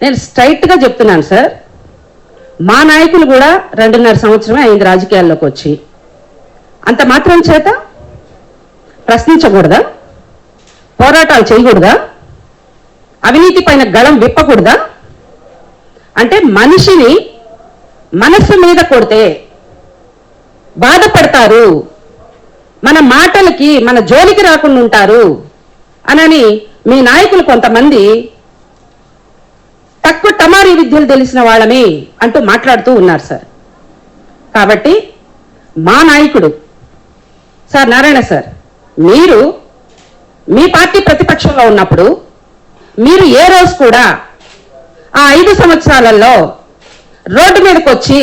నేను స్ట్రైట్గా చెప్తున్నాను సార్, మా నాయకులు కూడా 2.5 సంవత్సరమే అయింది రాజకీయాల్లోకి వచ్చి. అంత మాత్రం చేత ప్రశ్నించకూడదా? పోరాటాలు చేయకూడదా? అవినీతి పైన గళం విప్పకూడదా? అంటే మనిషిని మనస్సు మీద కొడితే బాధపడతారు, మన మాటలకి మన జోలికి రాకుండా ఉంటారు అనని మీ నాయకులు కొంతమంది తక్కువ టమారీ విద్యలు తెలిసిన వాళ్ళమే అంటూ మాట్లాడుతూ ఉన్నారు సార్. కాబట్టి మా నాయకుడు సార్ నారాయణ సార్, మీరు మీ పార్టీ ప్రతిపక్షంలో ఉన్నప్పుడు మీరు ఏ రోజు కూడా ఆ 5 సంవత్సరాలలో రోడ్డు మీదకి వచ్చి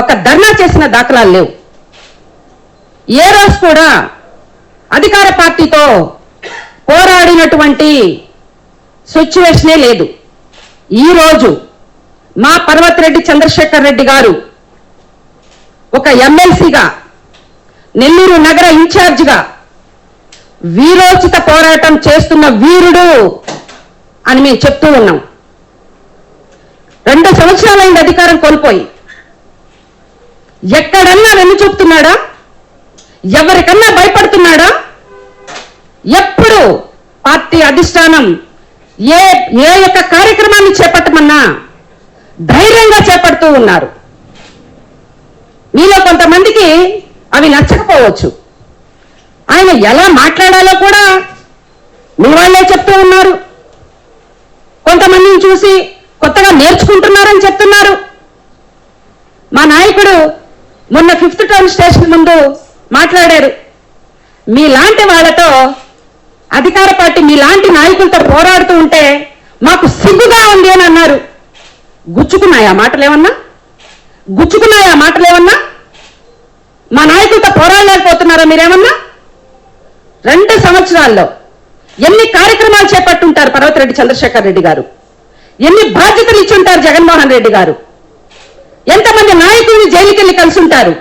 ఒక ధర్నా చేసిన దాఖలాలు లేవు. ఏ రోజు కూడా అధికార పార్టీతో పోరాడినటువంటి సిచ్యువేషనే లేదు. ఈరోజు మా పర్వతిరెడ్డి చంద్రశేఖర్ రెడ్డి గారు ఒక ఎమ్మెల్సీగా, నెల్లూరు నగర ఇన్ఛార్జిగా వీరోచిత పోరాటం చేస్తున్న వీరుడు అని మేము చెప్తూ ఉన్నాం. 2 సంవత్సరాలైంది అధికారం కోల్పోయి. ఎక్కడన్నా వెన్ను చూపుతున్నాడా? ఎవరికన్నా భయపడుతున్నాడా? ఎప్పుడు పార్టీ అధిష్టానం ఏ యొక్క కార్యక్రమాన్ని చేపట్టమన్నా ధైర్యంగా చేపడుతూ ఉన్నారు. మీలో కొంతమందికి అవి నచ్చకపోవచ్చు. ఆయన ఎలా మాట్లాడాలో కూడా మీ వాళ్ళే చెప్తూ ఉన్నారు. కొంతమందిని చూసి కొత్తగా నేర్చుకుంటున్నారని చెప్తున్నారు. మా నాయకుడు మొన్న 5th టౌన్ స్టేషన్ ముందు మాట్లాడారు. మీలాంటి వాళ్ళతో అధికార పార్టీ మీలాంటి నాయకులతో పోరాడుతూ ఉంటే మాకు సిగ్గుగా ఉంది అని అన్నారు. గుచ్చుకున్నాయా మాటలేమన్నా? గుచ్చుకున్నాయా మాటలేమన్నా? మా నాయకులతో పోరాడలేకపోతున్నారా మీరేమన్నా? 2 సంవత్సరాల్లో ఎన్ని కార్యక్రమాలు చేపట్టుంటారు పర్వతిరెడ్డి చంద్రశేఖర్ రెడ్డి గారు? ఎన్ని బాధ్యతలు ఇచ్చుంటారు జగన్మోహన్ రెడ్డి గారు? ఎంతమంది నాయకుల్ని జైలుకెళ్ళి కలిసి ఉంటారు?